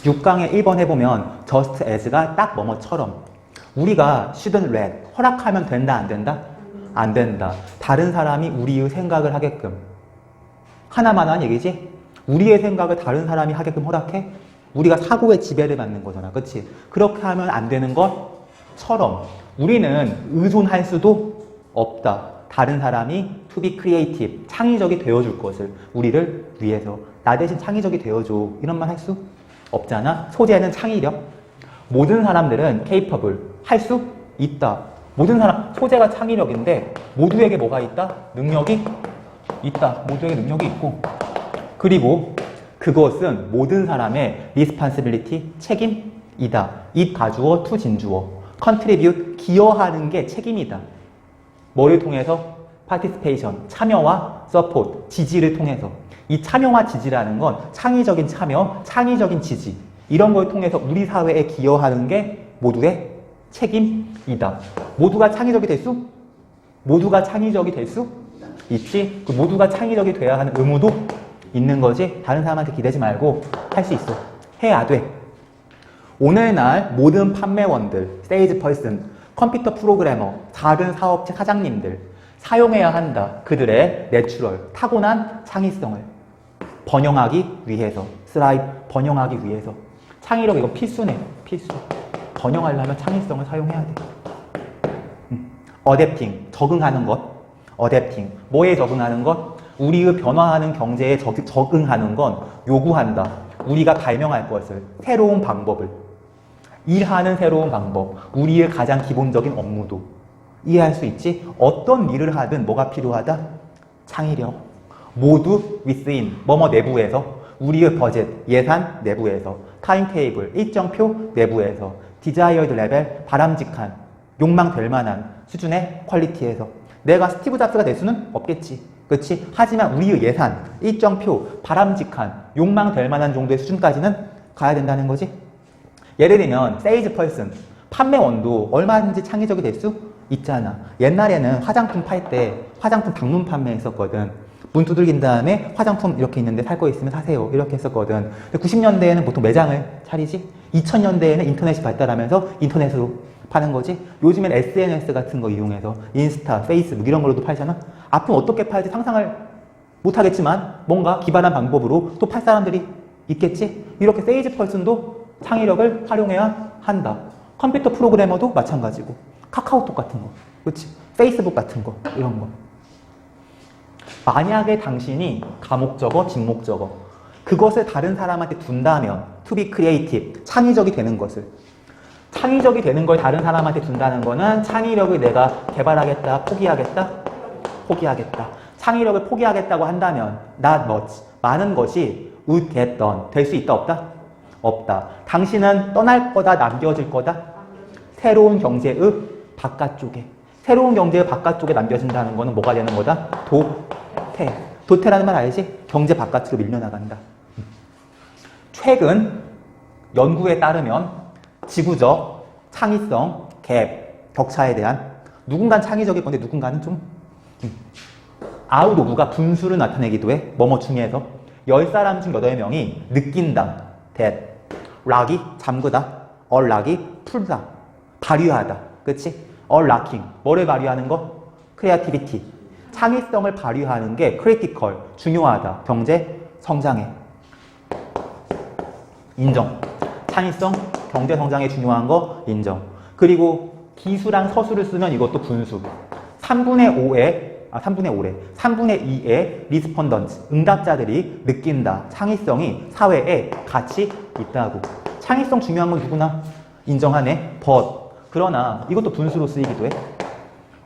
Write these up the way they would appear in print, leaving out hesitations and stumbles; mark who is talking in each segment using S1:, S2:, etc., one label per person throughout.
S1: 6강에 1번 해보면 just as가 딱 뭐뭐처럼 우리가 shouldn't let 허락하면 된다 안 된다? 안 된다. 다른 사람이 우리의 생각을 하게끔 하나만 한 얘기지? 우리의 생각을 다른 사람이 하게끔 허락해? 우리가 사고의 지배를 받는 거잖아. 그치? 그렇게 하면 안 되는 것처럼 우리는 의존할 수도 없다. 다른 사람이 to be creative, 창의적이 되어줄 것을 우리를 위해서 나 대신 창의적이 되어줘. 이런 말 할 수 없잖아. 소재는 창의력. 모든 사람들은 capable, 할 수 있다. 모든 사람, 소재가 창의력인데 모두에게 뭐가 있다? 능력이 있다. 모두에게 능력이 있고 그리고 그것은 모든 사람의 responsibility, 책임이다. it 가주어, to 진주어. contribute, 기여하는 게 책임이다. 뭐를 통해서? participation, 참여와 support, 지지를 통해서. 이 참여와 지지라는 건 창의적인 참여, 창의적인 지지 이런 걸 통해서 우리 사회에 기여하는 게 모두의 책임이다. 모두가 창의적이 될 수? 모두가 창의적이 될 수 있지? 그 모두가 창의적이 돼야 하는 의무도 있는 거지. 다른 사람한테 기대지 말고 할 수 있어. 해야 돼. 오늘날 모든 판매원들, 세일즈 퍼슨, 컴퓨터 프로그래머, 작은 사업체 사장님들 사용해야 한다. 그들의 내추럴, 타고난 창의성을 번영하기 위해서, 스라이브, 번영하기 위해서. 창의력 이거 필수네. 필수. 번영하려면 창의성을 사용해야 돼. 어댑팅, 적응하는 것. 어댑팅, 뭐에 적응하는 것? 우리의 변화하는 경제에 적응하는 건 요구한다. 우리가 발명할 것을, 새로운 방법을. 일하는 새로운 방법, 우리의 가장 기본적인 업무도 이해할 수 있지? 어떤 일을 하든 뭐가 필요하다? 창의력. 모두 within, 뭐뭐 내부에서, 우리의 버젯, 예산 내부에서, 타임테이블, 일정표 내부에서, desired level, 바람직한, 욕망될 만한 수준의 퀄리티에서. 내가 스티브 잡스가 될 수는 없겠지. 그렇지? 하지만 우리의 예산, 일정표, 바람직한, 욕망될 만한 정도의 수준까지는 가야 된다는 거지. 예를 들면 세일즈 퍼슨, 판매원도 얼마든지 창의적이 될 수 있잖아. 옛날에는 화장품 팔 때 화장품 방문 판매했었거든. 문 두들긴 다음에 화장품 이렇게 있는데 살 거 있으면 사세요. 이렇게 했었거든. 90년대에는 보통 매장을 차리지. 2000년대에는 인터넷이 발달하면서 인터넷으로 파는 거지. 요즘엔 SNS 같은 거 이용해서 인스타, 페이스북 이런 걸로도 팔잖아. 앞으로 어떻게 팔지 상상을 못하겠지만 뭔가 기발한 방법으로 또 팔 사람들이 있겠지. 이렇게 세일즈 퍼슨도 창의력을 활용해야 한다. 컴퓨터 프로그래머도 마찬가지고 카카오톡 같은 거, 그렇지? 페이스북 같은 거, 이런 거. 만약에 당신이 가목적어, 직목적어 그것을 다른 사람한테 둔다면 to be creative, 창의적이 되는 것을 창의적이 되는 걸 다른 사람한테 둔다는 거는 창의력을 내가 개발하겠다, 포기하겠다? 포기하겠다. 창의력을 포기하겠다고 한다면 not much, 많은 것이 would get done, 될 수 있다, 없다? 없다. 당신은 떠날 거다, 남겨질 거다? 새로운 경제의 바깥쪽에. 새로운 경제의 바깥쪽에 남겨진다는 거는 뭐가 되는 거다? 도태. 도태라는 말 알지? 경제 바깥으로 밀려나간다. 최근 연구에 따르면 지구적 창의성 갭, 격차에 대한 누군가는 창의적일 건데 누군가는 좀 아웃 오브가 분수를 나타내기도 해. 뭐뭐 중에서 10사람 중 8명이 느낀다. that. 락이 잠그다. 락이 풀다. 발휘하다. 그치? 락킹. 뭐를 발휘하는 거? creativity. 창의성을 발휘하는 게 critical. 중요하다. 경제 성장에. 인정. 창의성, 경제 성장에 중요한 거 인정. 그리고 기수랑 서술을 쓰면 이것도 분수. 3분의 5래. 3분의 2의 리스폰던트, 응답자들이 느낀다. 창의성이 사회에 가치 있다고. 창의성 중요한 건 누구나 인정하네. but. 그러나 이것도 분수로 쓰이기도 해.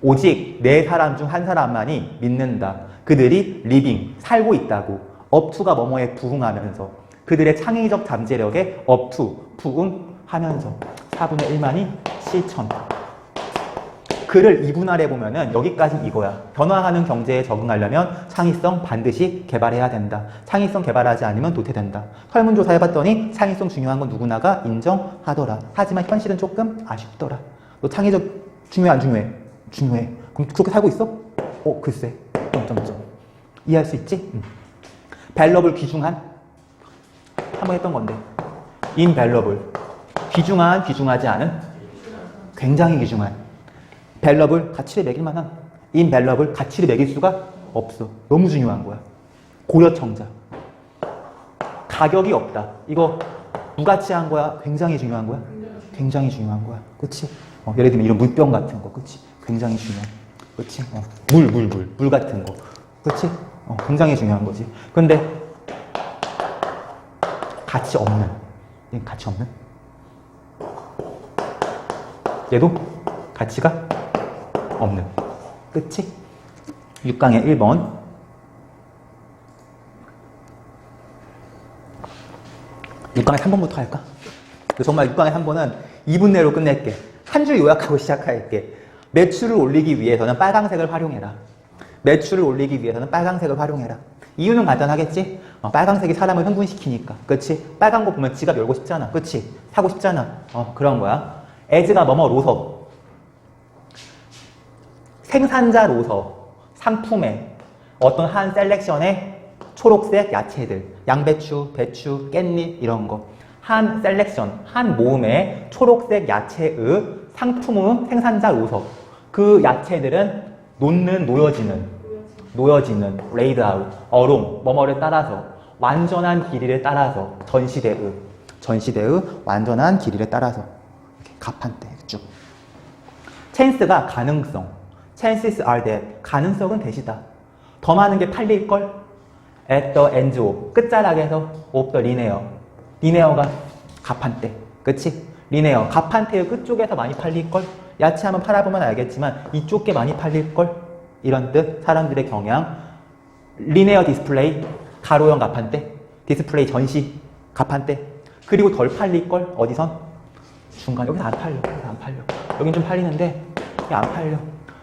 S1: 오직 4사람 중 1사람만이 믿는다. 그들이 living, 살고 있다고. up to가 뭐뭐에 부응하면서. 그들의 창의적 잠재력에 up to, 부응하면서. 4분의 1만이 실천. 글을 이분할해보면은 여기까지 이거야. 변화하는 경제에 적응하려면 창의성 반드시 개발해야 된다. 창의성 개발하지 않으면 도태된다. 설문조사 해봤더니 창의성 중요한 건 누구나가 인정하더라. 하지만 현실은 조금 아쉽더라. 너 창의적 중요해 안 중요해? 중요해. 그럼 그렇게 살고 있어? 글쎄. 점점점. 이해할 수 있지? 밸러블 귀중한? 한번 한번 했던 건데. invaluable. 귀중한, 귀중하지 않은? 굉장히 귀중한. valuable, 가치를 매길 만한. invaluable, 가치를 매길 수가 없어. 너무 중요한 거야. 고려청자. 가격이 없다. 이거 무가치한 거야? 굉장히 중요한 거야? 굉장히 중요한 거야. 그치? 예를 들면 이런 물병 같은 거. 그치? 굉장히 중요한. 그치? 물 같은 거. 그치? 굉장히 중요한 거지. 근데 가치 없는. 얘는 가치 없는. 얘도 가치가 없는. 그치? 6강의 1번. 육강의 3번부터 할까? 정말 6강의 3번은 2분 내로 끝낼게. 한 줄 요약하고 시작할게. 매출을 올리기 위해서는 빨강색을 활용해라. 매출을 올리기 위해서는 빨강색을 활용해라. 이유는 간단하겠지? 빨강색이 사람을 흥분시키니까. 그치? 빨간 거 보면 지갑 열고 싶잖아. 그치? 사고 싶잖아. 그런 거야. as가 뭐뭐로서. 생산자로서 상품에 어떤 한 셀렉션의 초록색 야채들, 양배추, 배추, 깻잎 이런 거. 한 셀렉션, 한 모음의 초록색 야채의 상품의 생산자로서 그 야채들은 놓여지는 laid out, along, 뭐뭐를 따라서 완전한 길이를 따라서 전시대의 완전한 길이를 따라서 이렇게 가판대 쭉. chance가 가능성, chances are that, 가능성은 대시다. 더 많은 게 팔릴걸? at the end of, 끝자락에서 of the linear. 리네어가 가판대. 그치? 리네어. 가판대의 끝쪽에서 많이 팔릴걸? 야채 한번 팔아보면 알겠지만 이쪽 게 많이 팔릴걸? 이런 뜻. 사람들의 경향. 리네어 디스플레이. 가로형 가판대. 디스플레이 전시. 가판대. 그리고 덜 팔릴걸? 어디선? 중간. 여기서 안 팔려. 여긴 좀 팔리는데 여기 안 팔려.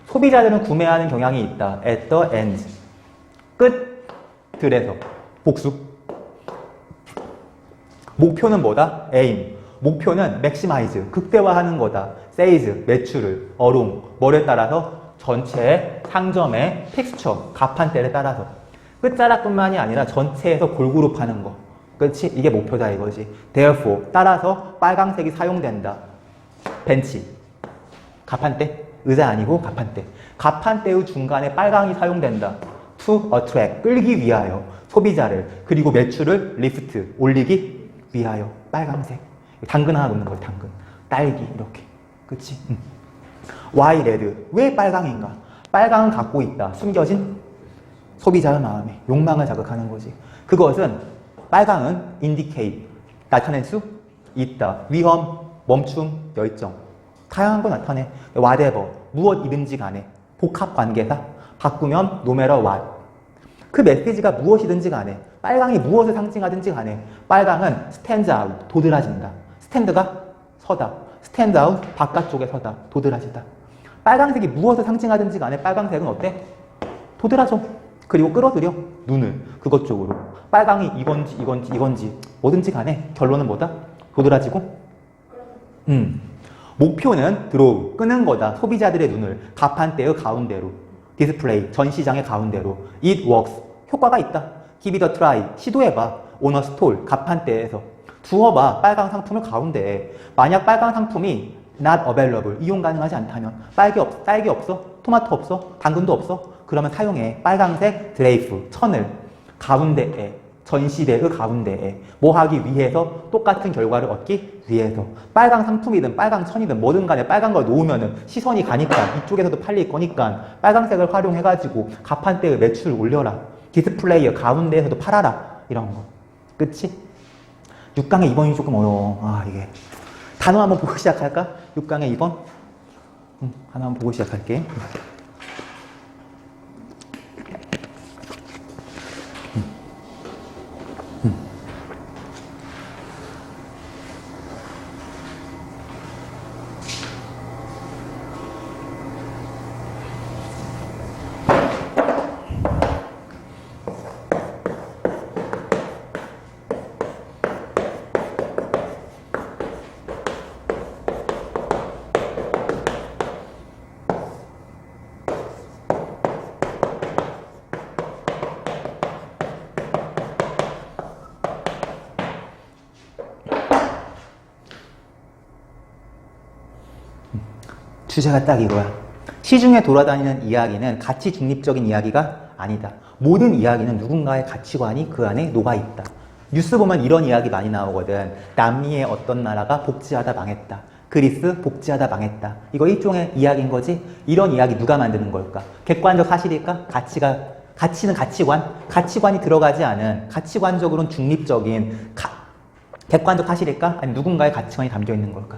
S1: 소비자들은 구매하는 경향이 있다. at the end. 끝들에서. 복수. 목표는 뭐다? aim. 목표는 maximize. 극대화하는 거다. sales. 매출을. along. 뭐를 따라서? 전체의 상점의 texture. 가판대를 따라서. 끝자락뿐만이 아니라 전체에서 골고루 파는 거. 그렇지? 이게 목표다 이거지. therefore. 따라서 빨강색이 사용된다. 벤치. 가판대. 의자 아니고 가판대. 가판대의 중간에 빨강이 사용된다. to attract. 끌기 위하여. 소비자를. 그리고 매출을 lift. 올리기 위하여. 빨강색. 당근 하나 놓는 거야. 당근. 딸기. 이렇게. 그치? Why red? 왜 빨강인가? 빨강은 갖고 있다. 숨겨진 소비자의 마음에. 욕망을 자극하는 거지. 그것은 빨강은 indicate. 나타낼 수 있다. 위험, 멈춤, 열정. 다양한 거 나타내. whatever. 무엇이든지 간에. 복합관계사. 바꾸면 no matter what. 그 메시지가 무엇이든지 간에. 빨강이 무엇을 상징하든지 간에. 빨강은 stands out. 도드라진다. 스탠드가 서다. stand out. 바깥쪽에 서다. 도드라지다. 빨강색이 무엇을 상징하든지 간에 빨강색은 어때? 도드라져. 그리고 끌어들여. 눈을 그것 쪽으로. 빨강이 이건지 뭐든지 간에 결론은 뭐다? 도드라지고. 목표는 draw. 끄는 거다. 소비자들의 눈을 가판대의 가운데로. 디스플레이. 전시장의 가운데로. It works. 효과가 있다. Give it a try. 시도해봐. On a stall. 가판대에서. 두어봐. 빨강 상품을 가운데에. 만약 빨강 상품이 not available. 이용 가능하지 않다면. 딸기 없어? 토마토 없어? 당근도 없어? 그러면 사용해. 빨강색 드레이프. 천을. 가운데에. 전시대의 가운데에. 뭐 하기 위해서? 똑같은 결과를 얻기 위해서. 빨강 상품이든 빨강 천이든 뭐든 간에 빨간 걸 놓으면은 시선이 가니까 이쪽에서도 팔릴 거니까 빨강색을 활용해가지고 가판대의 매출을 올려라. 디스플레이어 가운데에서도 팔아라. 이런 거. 그치? 6강의 2번이 조금 어려워. 이게. 단어 한번 보고 시작할까? 6강의 2번. 하나 한번 보고 시작할게. 주제가 딱 이거야. 시중에 돌아다니는 이야기는 가치 중립적인 이야기가 아니다. 모든 이야기는 누군가의 가치관이 그 안에 녹아있다. 뉴스 보면 이런 이야기 많이 나오거든. 남미의 어떤 나라가 복지하다 망했다. 그리스 복지하다 망했다. 이거 일종의 이야기인 거지? 이런 이야기 누가 만드는 걸까? 객관적 사실일까? 가치는 가치관이 들어가지 않은 가치관적으로는 중립적인 객관적 사실일까? 아니 누군가의 가치관이 담겨 있는 걸까?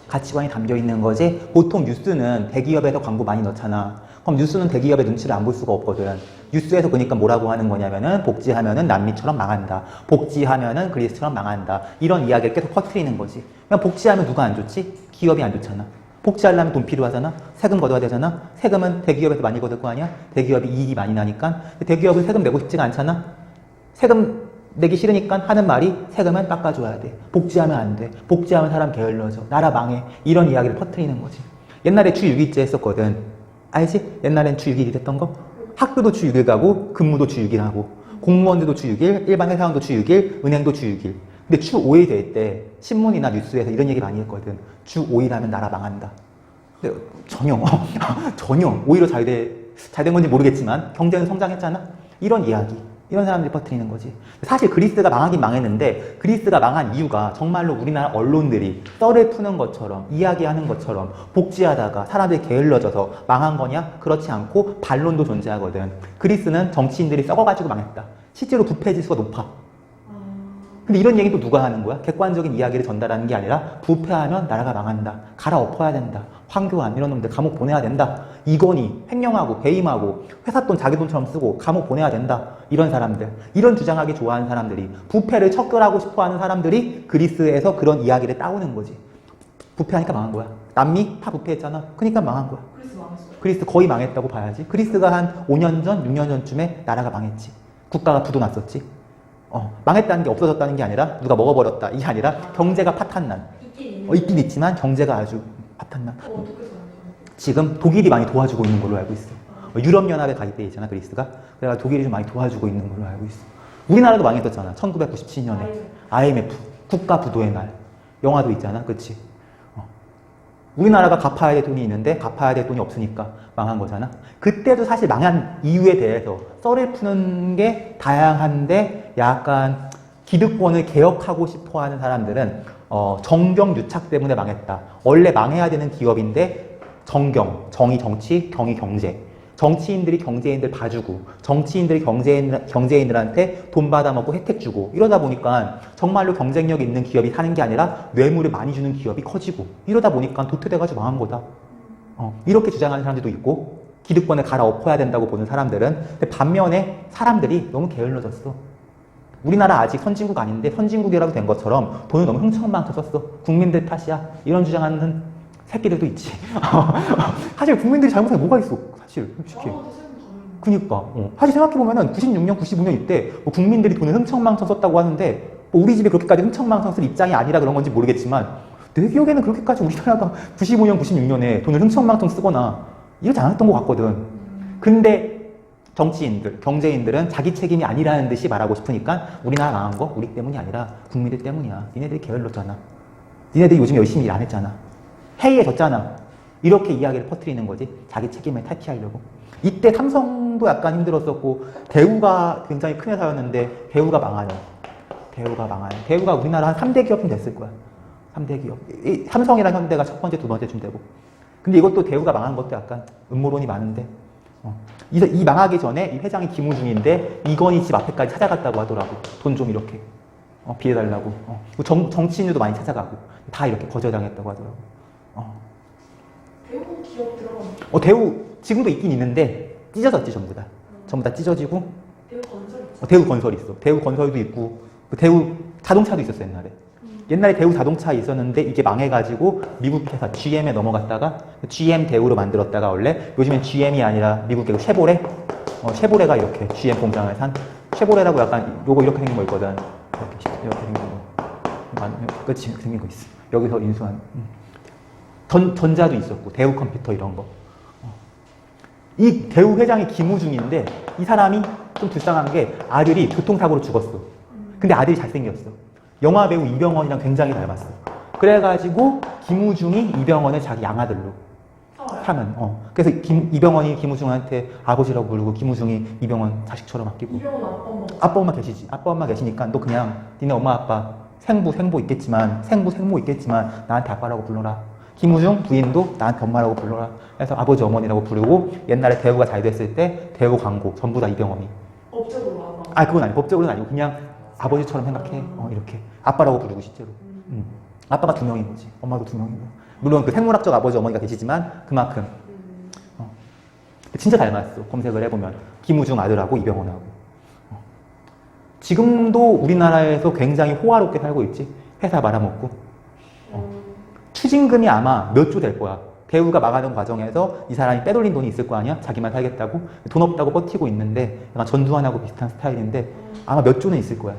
S1: 가치관이 담겨 있는 거지. 보통 뉴스는 대기업에서 광고 많이 넣잖아. 그럼 뉴스는 대기업의 눈치를 안 볼 수가 없거든. 뉴스에서 그러니까 뭐라고 하는 거냐면은 복지하면은 남미처럼 망한다. 복지하면은 그리스처럼 망한다. 이런 이야기를 계속 퍼뜨리는 거지. 그냥 복지하면 누가 안 좋지? 기업이 안 좋잖아. 복지하려면 돈 필요하잖아. 세금 걷어야 되잖아. 세금은 대기업에서 많이 걷을 거 아니야? 대기업이 이익이 많이 나니까. 대기업은 세금 내고 싶지가 않잖아. 세금 내기 싫으니까 하는 말이 세금은 깎아줘야 돼. 복지하면 안 돼. 복지하면 사람 게을러져. 나라 망해. 이런 이야기를 퍼뜨리는 거지. 옛날에 주 6일제 했었거든. 알지? 옛날엔 주 6일이 됐던 거? 학교도 주 6일 가고 근무도 주 6일 하고 공무원들도 주 6일, 일반 회사원도 주 6일, 은행도 주 6일. 근데 주 5일 될 때 신문이나 뉴스에서 이런 얘기 많이 했거든. 주 5일 하면 나라 망한다. 근데 전혀 오히려 잘 된 건지 모르겠지만 경제는 성장했잖아. 이런 이야기. 이런 사람들이 퍼뜨리는 거지. 사실 그리스가 망하긴 망했는데 그리스가 망한 이유가 정말로 우리나라 언론들이 썰을 푸는 것처럼 이야기하는 것처럼 복지하다가 사람들이 게을러져서 망한 거냐? 그렇지 않고 반론도 존재하거든. 그리스는 정치인들이 썩어가지고 망했다. 실제로 부패 지수가 높아. 근데 이런 얘기 또 누가 하는 거야? 객관적인 이야기를 전달하는 게 아니라 부패하면 나라가 망한다. 갈아엎어야 된다. 황교안 이런 놈들 감옥 보내야 된다. 이건희 횡령하고 배임하고 회사 돈 자기 돈처럼 쓰고 감옥 보내야 된다. 이런 사람들, 이런 주장하기 좋아하는 사람들이 부패를 척결하고 싶어하는 사람들이 그리스에서 그런 이야기를 따오는 거지. 부패하니까 망한 거야. 남미 다 부패했잖아. 그러니까 망한 거야.
S2: 그리스 망했어요.
S1: 그리스 거의 망했다고 봐야지. 그리스가 한 5년 전, 6년 전쯤에 나라가 망했지. 국가가 부도 났었지. 망했다는 게 없어졌다는 게 아니라 누가 먹어버렸다. 이게 아니라 경제가 파탄난. 있긴 있지만 경제가 아주 파탄난.
S2: 어떻게 살아요?
S1: 지금 독일이 많이 도와주고 있는 걸로 알고 있어. 유럽연합에 가입돼 있잖아, 그리스가. 그래서 독일이 좀 많이 도와주고 있는 걸로 알고 있어. 우리나라도 망했었잖아. 1997년에. IMF. 국가 부도의 날. 영화도 있잖아, 그치? 우리나라가 갚아야 될 돈이 있는데 갚아야 될 돈이 없으니까 망한 거잖아. 그때도 사실 망한 이유에 대해서 썰을 푸는 게 다양한데 약간 기득권을 개혁하고 싶어하는 사람들은 정경유착 때문에 망했다. 원래 망해야 되는 기업인데 정의 정치, 경이 경제. 정치인들이 경제인들 봐주고 정치인들이 경제인들한테 돈 받아먹고 혜택 주고 이러다 보니까 정말로 경쟁력 있는 기업이 사는 게 아니라 뇌물을 많이 주는 기업이 커지고 이러다 보니까 도태돼가지고 망한 거다. 이렇게 주장하는 사람들도 있고 기득권을 갈아엎어야 된다고 보는 사람들은. 근데 반면에 사람들이 너무 게을러졌어. 우리나라 아직 선진국 아닌데 선진국이라고 된 것처럼 돈을 너무 흥청망청 썼어. 국민들 탓이야. 이런 주장하는 새끼들도 있지. 사실 국민들이 잘못한 게 뭐가 있어? 사실 솔직히. 그니까. 사실 생각해보면은 96년, 95년 이때 뭐 국민들이 돈을 흥청망청 썼다고 하는데 뭐 우리 집에 그렇게까지 흥청망청 쓸 입장이 아니라 그런 건지 모르겠지만 내 기억에는 그렇게까지 우리나라가 95년, 96년에 돈을 흥청망청 쓰거나 이러지 않았던 것 같거든. 근데 정치인들, 경제인들은 자기 책임이 아니라는 듯이 말하고 싶으니까 우리나라 망한 거 우리 때문이 아니라 국민들 때문이야. 니네들이 게을렀잖아. 니네들이 요즘 열심히 일 안 했잖아. 해이해졌잖아. 이렇게 이야기를 퍼뜨리는 거지. 자기 책임을 탈피하려고. 이때 삼성도 약간 힘들었었고 대우가 굉장히 큰 회사였는데 대우가 망하요. 대우가 우리나라 한 3대 기업쯤 됐을 거야. 3대 기업. 삼성이랑 현대가 첫 번째, 두 번째쯤 되고. 근데 이것도 대우가 망한 것도 약간 음모론이 많은데 이 망하기 전에 이 회장이 김우중인데 이건희 집 앞에까지 찾아갔다고 하더라고. 돈 좀 이렇게 비해달라고. 정치인들도 많이 찾아가고 다 이렇게 거절당했다고 하더라고.
S2: 대우 기업 들어가면
S1: 대우 지금도 있긴 있는데 찢어졌지 전부 다. 전부 다 찢어지고.
S2: 대우 건설 있죠?
S1: 대우 건설 있어. 대우 건설도 있고 대우 자동차도 있었어 옛날에. 옛날에 대우 자동차 있었는데 이게 망해가지고 미국 회사 GM에 넘어갔다가 GM 대우로 만들었다가 원래 요즘엔 GM이 아니라 미국의 쉐보레? 쉐보레가 이렇게 GM 공장을 산 쉐보레라고 약간 요거 이렇게 생긴 거 있거든. 이렇게 생긴 거. 그치 생긴 거 있어. 여기서 인수한. 전자도 있었고 대우 컴퓨터 이런 거. 이 대우 회장이 김우중인데 이 사람이 좀 불쌍한 게 아들이 교통사고로 죽었어. 근데 아들이 잘생겼어. 영화배우 이병헌이랑 굉장히 닮았어. 그래가지고 김우중이 이병헌을 자기 양아들로 하면. 그래서 이병헌이 김우중한테 아버지라고 부르고 김우중이 이병헌 자식처럼 아끼고.
S2: 이병헌 아빠 엄마.
S1: 아빠 엄마 계시지. 아빠 엄마 계시니까 너 그냥 니네 엄마 아빠 생부 있겠지만 생모 있겠지만 나한테 아빠라고 불러라. 김우중 부인도 나한테 엄마라고 불러라. 그래서 아버지 어머니라고 부르고 옛날에 대우가 잘 됐을 때 대우 광고 전부 다 이병헌이.
S2: 법적으로 아마.
S1: 그건 아니고 법적으로는 아니고 그냥 아버지처럼 생각해. 이렇게 아빠라고 부르고 실제로. 아빠가 2명인 거지. 엄마도 2명이고. 물론 그 생물학적 아버지 어머니가 계시지만 그만큼. 진짜 잘 맞았어. 검색을 해보면 김우중 아들하고 이병헌하고. 지금도 우리나라에서 굉장히 호화롭게 살고 있지. 회사 말아먹고. 추징금이 아마 몇 조 될 거야. 대우가 망하는 과정에서 이 사람이 빼돌린 돈이 있을 거 아니야? 자기만 살겠다고? 돈 없다고 버티고 있는데 약간 전두환하고 비슷한 스타일인데 아마 몇 조는 있을 거야.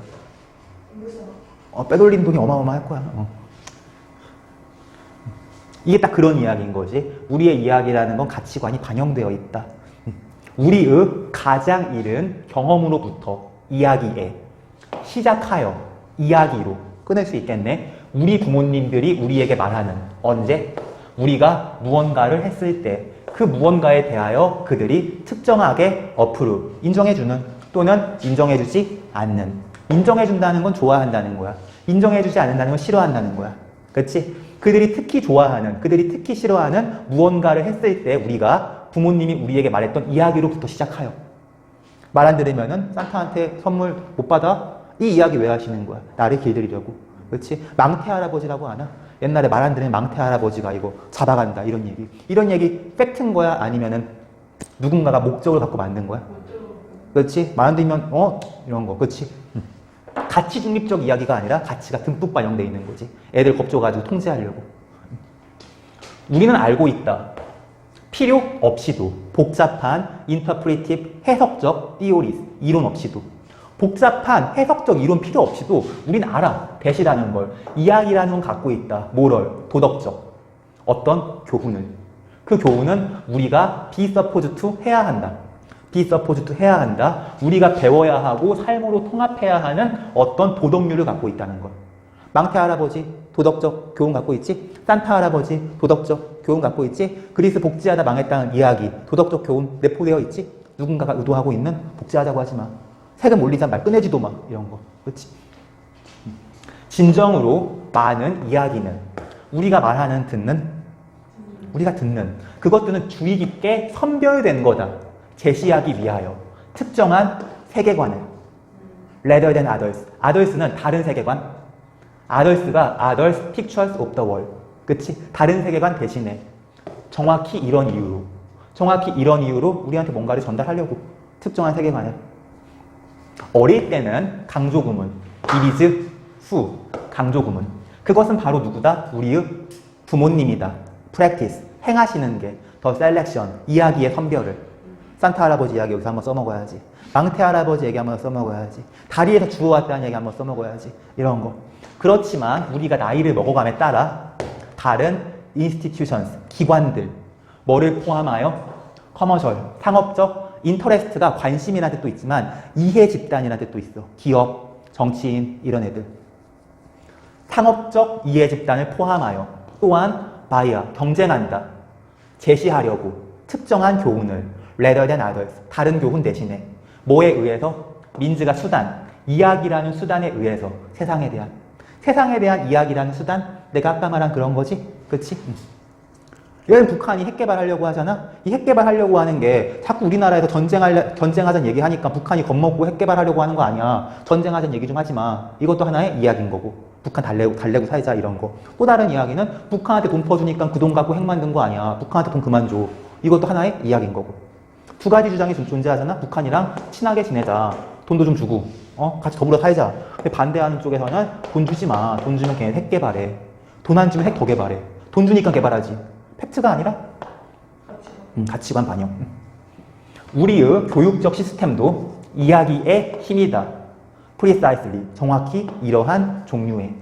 S1: 빼돌린 돈이 어마어마할 거야. 이게 딱 그런 이야기인 거지. 우리의 이야기라는 건 가치관이 반영되어 있다. 우리의 가장 이른 경험으로부터 이야기에 시작하여 이야기로 끊을 수 있겠네. 우리 부모님들이 우리에게 말하는 언제? 우리가 무언가를 했을 때 그 무언가에 대하여 그들이 특정하게 어프루, 인정해주는 또는 인정해주지 않는. 인정해준다는 건 좋아한다는 거야. 인정해주지 않는다는 건 싫어한다는 거야. 그렇지? 그들이 특히 좋아하는, 그들이 특히 싫어하는 무언가를 했을 때 우리가 부모님이 우리에게 말했던 이야기로부터 시작하여. 말 안 들으면은 산타한테 선물 못 받아? 이 이야기 왜 하시는 거야? 나를 길들이려고. 그렇지? 망태 할아버지라고 하나? 옛날에 말 안 들으면 망태 할아버지가 이거 잡아간다 이런 얘기. 이런 얘기 팩트인 거야? 아니면은 누군가가 목적을 갖고 만든 거야? 그렇지? 말 안 들으면 이런 거. 그렇지? 가치 중립적 이야기가 아니라 가치가 듬뿍 반영되어 있는 거지. 애들 겁줘가지고 통제하려고. 우리는 알고 있다. 필요 없이도 복잡한 인터프리티브 해석적 티오리스 이론 없이도 복잡한 해석적 이론 필요 없이도 우린 알아. 대시라는 걸. 이야기라는 건 갖고 있다. 모럴, 도덕적 어떤 교훈을. 그 교훈은 우리가 be supposed to 해야 한다. be supposed to 해야 한다. 우리가 배워야 하고 삶으로 통합해야 하는 어떤 도덕률을 갖고 있다는 것. 망태 할아버지 도덕적 교훈 갖고 있지? 산타 할아버지 도덕적 교훈 갖고 있지? 그리스 복지하다 망했다는 이야기 도덕적 교훈 내포되어 있지? 누군가가 의도하고 있는 복지하자고 하지 마. 세금 올리자 말 꺼내지도 마. 이런 거. 그렇지? 진정으로 많은 이야기는 우리가 말하는 듣는 우리가 듣는 그것들은 주의 깊게 선별된 거다. 제시하기 위하여 특정한 세계관을 rather than others. others는 다른 세계관. others가 others pictures of the world. 그치? 다른 세계관 대신에 정확히 이런 이유로 우리한테 뭔가를 전달하려고 특정한 세계관을. 어릴 때는 강조구문 it is who 강조구문. 그것은 바로 누구다? 우리의 부모님이다. practice 행하시는 게 the selection 이야기의 선별을. 산타 할아버지 이야기 여기서 한번 써먹어야지. 망태 할아버지 얘기 한번 써먹어야지. 다리에서 주워왔다는 얘기 한번 써먹어야지. 이런 거. 그렇지만 우리가 나이를 먹어감에 따라 다른 institutions, 기관들 뭐를 포함하여 커머셜, 상업적, 인터레스트가 관심이라는 뜻도 있지만 이해 집단이라는 뜻도 있어. 기업, 정치인 이런 애들. 상업적 이해 집단을 포함하여 또한 바이어, 경쟁한다. 제시하려고 특정한 교훈을 rather than others, 다른 교훈 대신에 뭐에 의해서? 민즈가 수단, 이야기라는 수단에 의해서 세상에 대한 이야기라는 수단? 내가 아까 말한 그런 거지? 그치? 얘는 북한이 핵개발하려고 하잖아? 이 핵개발하려고 하는 게 자꾸 우리나라에서 전쟁하자는 얘기하니까 북한이 겁먹고 핵개발하려고 하는 거 아니야. 전쟁하자는 얘기 좀 하지 마. 이것도 하나의 이야기인 거고. 북한 달래고 살자 이런 거. 또 다른 이야기는 북한한테 돈 퍼주니까 그 돈 갖고 핵 만든 거 아니야. 북한한테 돈 그만 줘. 이것도 하나의 이야기인 거고. 두 가지 주장이 존재하잖아. 북한이랑 친하게 지내자. 돈도 좀 주고 같이 더불어 살자. 근데 반대하는 쪽에서는 돈 주지 마. 돈 주면 걔네 핵 개발해. 돈 안 주면 핵 더 개발해. 돈 주니까 개발하지. 팩트가 아니라 가치관 반영. 우리의 교육적 시스템도 이야기의 힘이다. precisely 정확히 이러한 종류의.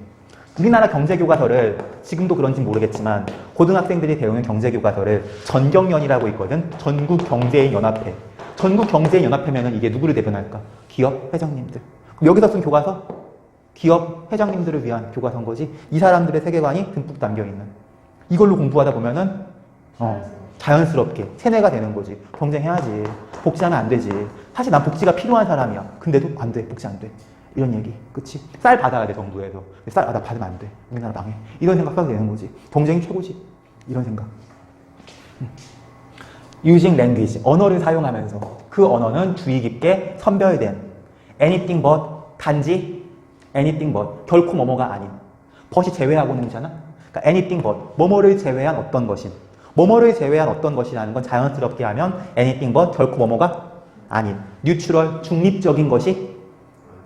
S1: 우리나라 경제교과서를 지금도 그런지 모르겠지만 고등학생들이 배우는 경제교과서를 전경련이라고 있거든. 전국경제인연합회. 전국경제인연합회면은 이게 누구를 대변할까? 기업 회장님들. 그럼 여기서 쓴 교과서? 기업 회장님들을 위한 교과서인 거지. 이 사람들의 세계관이 듬뿍 담겨있는. 이걸로 공부하다 보면은 자연스럽게 세뇌가 되는 거지. 경쟁해야지. 복지하면 안 되지. 사실 난 복지가 필요한 사람이야. 근데도 안 돼. 복지 안 돼. 이런 얘기. 그치? 쌀 받아야 돼, 정부에서. 쌀, 나 받으면 안 돼. 우리나라 망해. 이런 생각 하게 되는 거지. 경쟁이 최고지. 이런 생각. using language. 언어를 사용하면서. 그 언어는 주의 깊게 선별된 anything but, 단지 anything but. 결코 뭐뭐가 아닌. but이 제외하고는 잖아. 그러니까 anything but. 뭐뭐를 제외한 어떤 것인. 뭐뭐를 제외한 어떤 것이라는 건 자연스럽게 하면 anything but 결코 뭐뭐가 아닌. neutral, 중립적인 것이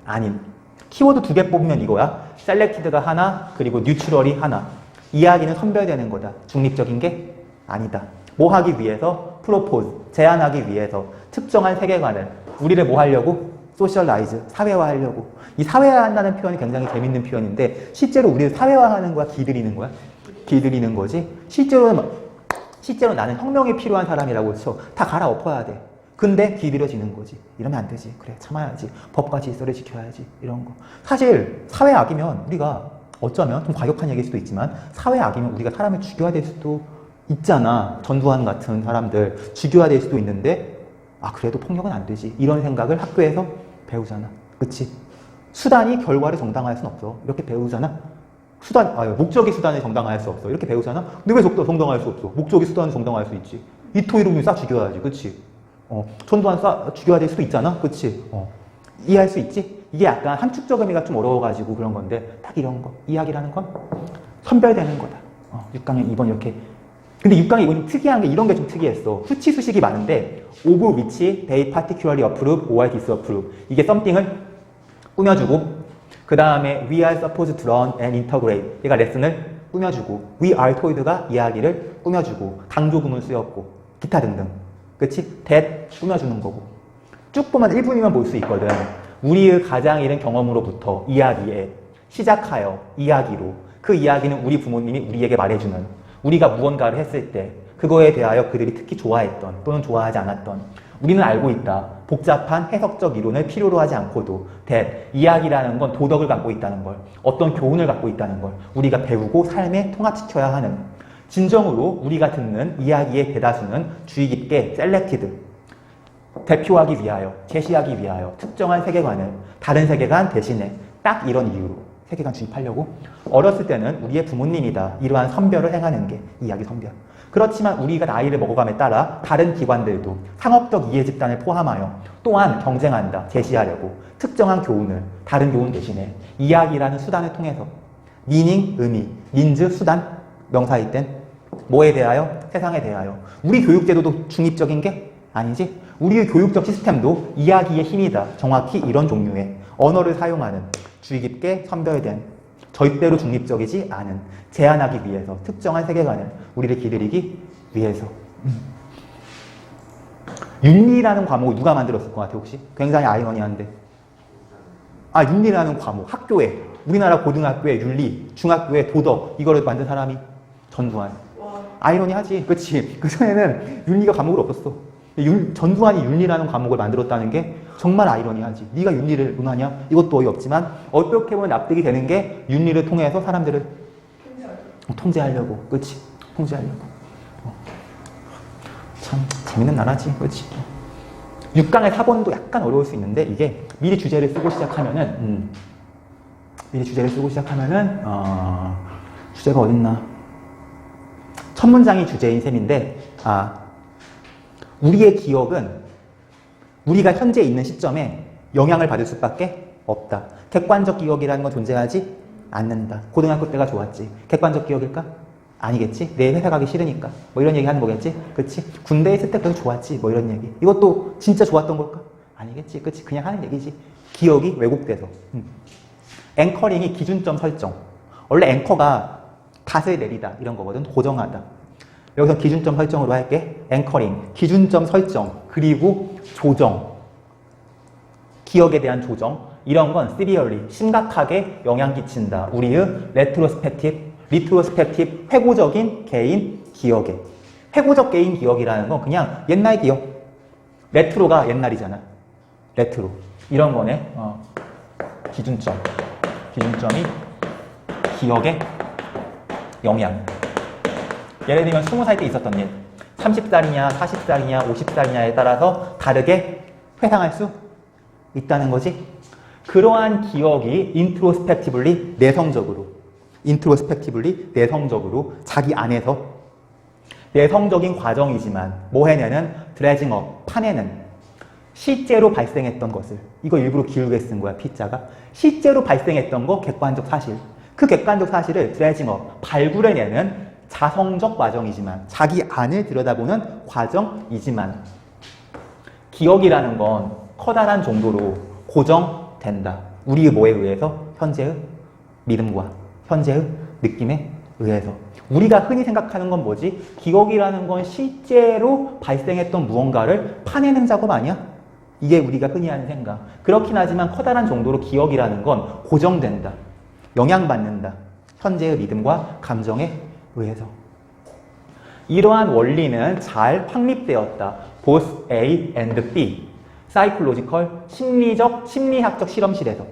S1: 아닌. 키워드 2개 뽑으면 이거야. selected가 하나, 그리고 neutral이 하나. 이야기는 선별되는 거다. 중립적인 게 아니다. 뭐 하기 위해서? propose, 제안하기 위해서. 특정한 세계관을. 우리를 뭐 하려고? socialize, 사회화하려고. 이 사회화한다는 표현이 굉장히 재밌는 표현인데 실제로 우리를 사회화하는 거야? 길들이는 거야? 길들이는 거지. 실제로 나는 혁명이 필요한 사람이라고 쳐. 다 갈아엎어야 돼. 근데 길들여지는 거지. 이러면 안 되지. 그래, 참아야지. 법과 질서를 지켜야지. 이런 거. 사실 사회악이면 우리가 어쩌면 좀 과격한 얘기일 수도 있지만 사회악이면 우리가 사람을 죽여야 될 수도 있잖아. 전두환 같은 사람들 죽여야 될 수도 있는데 그래도 폭력은 안 되지. 이런 생각을 학교에서 배우잖아. 그치? 수단이 결과를 정당화할 수는 없어. 이렇게 배우잖아. 목적이 수단을 정당화할 수 없어. 이렇게 배우잖아. 근데 왜 정당화할 수 없어? 목적이 수단을 정당화할 수 있지. 이토이로균 싹 죽여야지. 그치? 전두환 싹 죽여야 될 수도 있잖아. 그치? 이해할 수 있지? 이게 약간 함축적 의미가 좀 어려워가지고 그런 건데 딱 이런 거. 이야기라는 건 선별되는 거다. 6강에 2번 이렇게. 근데 6강에 2번이 특이한 게 이런 게 좀 특이했어. 수치 수식이 많은데 of which they particularly approve or disapprove. 이게 something을 꾸며주고 그 다음에 we are supposed to learn and integrate. 얘가 레슨을 꾸며주고 we are told가 이야기를 꾸며주고 강조구문 쓰였고 기타 등등. 그치? that 꾸며주는 거고. 쭉 보면 1분이면 볼 수 있거든. 우리의 가장 이른 경험으로부터 이야기에 시작하여 이야기로 그 이야기는 우리 부모님이 우리에게 말해주는 우리가 무언가를 했을 때 그거에 대하여 그들이 특히 좋아했던 또는 좋아하지 않았던 우리는 알고 있다. 복잡한 해석적 이론을 필요로 하지 않고도 이야기라는 건 도덕을 갖고 있다는 걸, 어떤 교훈을 갖고 있다는 걸 우리가 배우고 삶에 통합시켜야 하는 진정으로 우리가 듣는 이야기의 대다수는 주의 깊게 selected, 대표하기 위하여, 제시하기 위하여 특정한 세계관을 다른 세계관 대신에 딱 이런 이유로 세계관 주입하려고 어렸을 때는 우리의 부모님이다. 이러한 선별을 행하는 게 이야기 선별. 그렇지만 우리가 나이를 먹어감에 따라 다른 기관들도 상업적 이해 집단을 포함하여 또한 경쟁한다. 제시하려고 특정한 교훈을 다른 교훈 대신에 이야기라는 수단을 통해서 meaning, 의미, means, 수단, 명사일 땐 뭐에 대하여? 세상에 대하여. 우리 교육제도도 중립적인 게 아니지? 우리의 교육적 시스템도 이야기의 힘이다. 정확히 이런 종류의 언어를 사용하는 주의 깊게 선별된 절대로 중립적이지 않은 제한하기 위해서 특정한 세계관을 우리를 길들이기 위해서. 윤리라는 과목을 누가 만들었을 것 같아 혹시? 굉장히 아이러니한데 윤리라는 과목 학교에 우리나라 고등학교에 윤리, 중학교에 도덕 이거를 만든 사람이 전두환. 아이러니하지. 그치? 그전에는 윤리가 과목을 없었어. 전두환이 윤리라는 과목을 만들었다는 게 정말 아이러니하지. 네가 윤리를 논하냐? 이것도 어이없지만 어떻게 보면 납득이 되는 게 윤리를 통해서 사람들을 통제하려고. 그치? 통제하려고. 참 재밌는 나라지. 그치? 6강의 4번도 약간 어려울 수 있는데 이게 미리 주제를 쓰고 시작하면은 주제가 어딨나? 첫 문장이 주제인 셈인데 우리의 기억은 우리가 현재 있는 시점에 영향을 받을 수밖에 없다. 객관적 기억이라는 건 존재하지 않는다. 고등학교 때가 좋았지. 객관적 기억일까? 아니겠지. 내일 회사 가기 싫으니까. 뭐 이런 얘기 하는 거겠지. 그치? 군대에 있을 때 그래도 좋았지. 뭐 이런 얘기. 이것도 진짜 좋았던 걸까? 아니겠지. 그치? 그냥 하는 얘기지. 기억이 왜곡돼서. 앵커링이 기준점 설정. 원래 앵커가 닷을 내리다 이런 거거든. 고정하다. 여기서 기준점 설정으로 할게. 앵커링, 기준점 설정, 그리고 조정. 기억에 대한 조정. 이런 건 severely, 심각하게 영향 끼친다. 우리의 retrospective, 회고적인 개인 기억에. 회고적 개인 기억이라는 건 그냥 옛날 기억. 레트로가 옛날이잖아. 레트로. 이런 거네. 기준점이 기억에 영향. 예를 들면 20살 때 있었던 일, 30살이냐, 40살이냐, 50살이냐에 따라서 다르게 회상할 수 있다는 거지. 그러한 기억이 인트로스펙티블리 내성적으로 자기 안에서 내성적인 과정이지만 뭐 해내는 드래징업, 파내는 실제로 발생했던 것을, 이거 일부러 길게 쓴 거야, P자가. 실제로 발생했던 거 객관적 사실. 그 객관적 사실을 드래징업, 발굴해내는 자성적 과정이지만, 자기 안을 들여다보는 과정이지만, 기억이라는 건 커다란 정도로 고정된다. 우리의 뭐에 의해서? 현재의 믿음과 현재의 느낌에 의해서. 우리가 흔히 생각하는 건 뭐지? 기억이라는 건 실제로 발생했던 무언가를 파내는 작업 아니야? 이게 우리가 흔히 하는 생각. 그렇긴 하지만 커다란 정도로 기억이라는 건 고정된다. 영향받는다. 현재의 믿음과 감정에 의해서. 이러한 원리는 잘 확립되었다. both A and B. 사이콜로지컬, 심리학적 실험실에서.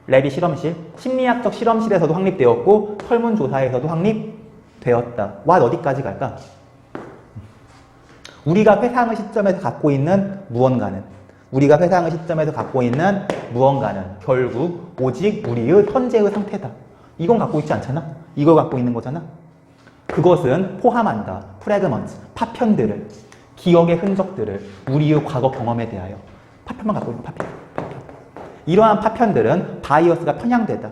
S1: 레비 실험실, 심리학적 실험실에서도 확립되었고 설문조사에서도 확립되었다. 와, 어디까지 갈까? 우리가 회상의 시점에서 갖고 있는 무언가는 결국 오직 우리의 현재의 상태다. 이건 갖고 있지 않잖아? 이걸 갖고 있는 거잖아? 그것은 포함한다. 프래그먼트, 파편들을, 기억의 흔적들을, 우리의 과거 경험에 대하여. 파편만 갖고 있는 파편. 이러한 파편들은 바이어스가 편향되다.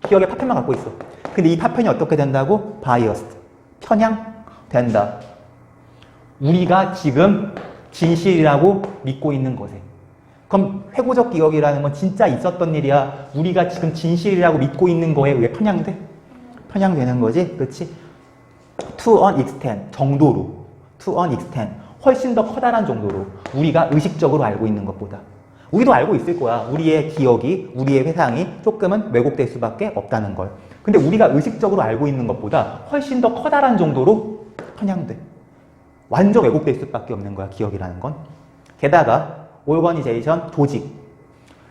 S1: 기억의 파편만 갖고 있어. 근데 이 파편이 어떻게 된다고? 바이어스. 편향된다. 우리가 지금 진실이라고 믿고 있는 것에. 그럼 회고적 기억이라는 건 진짜 있었던 일이야. 우리가 지금 진실이라고 믿고 있는 거에 의해 편향돼? 편향되는 거지. 그렇지? To an extent, 정도로. To an extent. 훨씬 더 커다란 정도로. 우리가 의식적으로 알고 있는 것보다. 우리도 알고 있을 거야. 우리의 기억이, 우리의 회상이 조금은 왜곡될 수밖에 없다는 걸. 근데 우리가 의식적으로 알고 있는 것보다 훨씬 더 커다란 정도로 편향돼. 완전 왜곡될 수밖에 없는 거야, 기억이라는 건. 게다가 오거니제이션, 조직.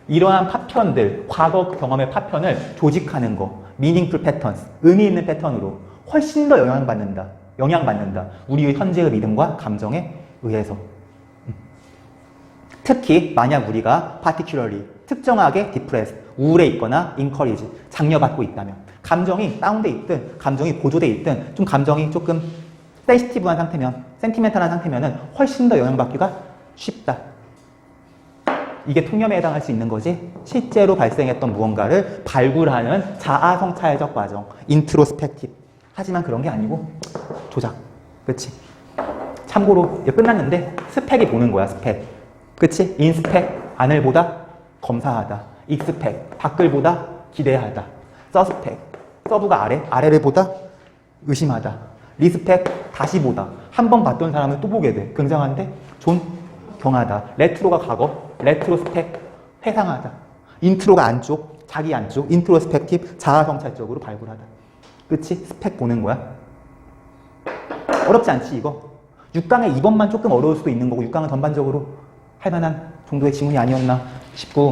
S1: 이러한 파편들, 과거 경험의 파편을 조직하는 거. meaningful patterns, 의미 있는 패턴으로 훨씬 더 영향받는다. 우리의 현재의 믿음과 감정에 의해서. 특히 만약 우리가 particularly, 특정하게 depressed, 우울해 있거나 encourage, 장려받고 있다면, 감정이 다운돼 있든 감정이 고조돼 있든 좀 감정이 조금 센시티브한 상태면, 센티멘탈한 상태면은 훨씬 더 영향받기가 쉽다. 이게 통념에 해당할 수 있는 거지. 실제로 발생했던 무언가를 발굴하는 자아 성찰적 과정, 인트로스펙티브. 하지만 그런 게 아니고 조작. 그치? 참고로 이제 끝났는데 스펙이 보는 거야, 스펙. 그치? 인스펙, 안을 보다 검사하다. 익스펙, 밖을 보다 기대하다. 서스펙, 서브가 아래를 보다 의심하다. 리스펙, 다시 보다. 한 번 봤던 사람을 또 보게 돼. 굉장한데? 존경하다. 레트로가 과거, 레트로스펙, 회상하다. 인트로가 안쪽, 자기 안쪽, 인트로스펙티브, 자아성찰적으로 발굴하다. 그치? 스펙 보는 거야. 어렵지 않지, 이거? 6강에 2번만 조금 어려울 수도 있는 거고 6강은 전반적으로 할 만한 정도의 지문이 아니었나 싶고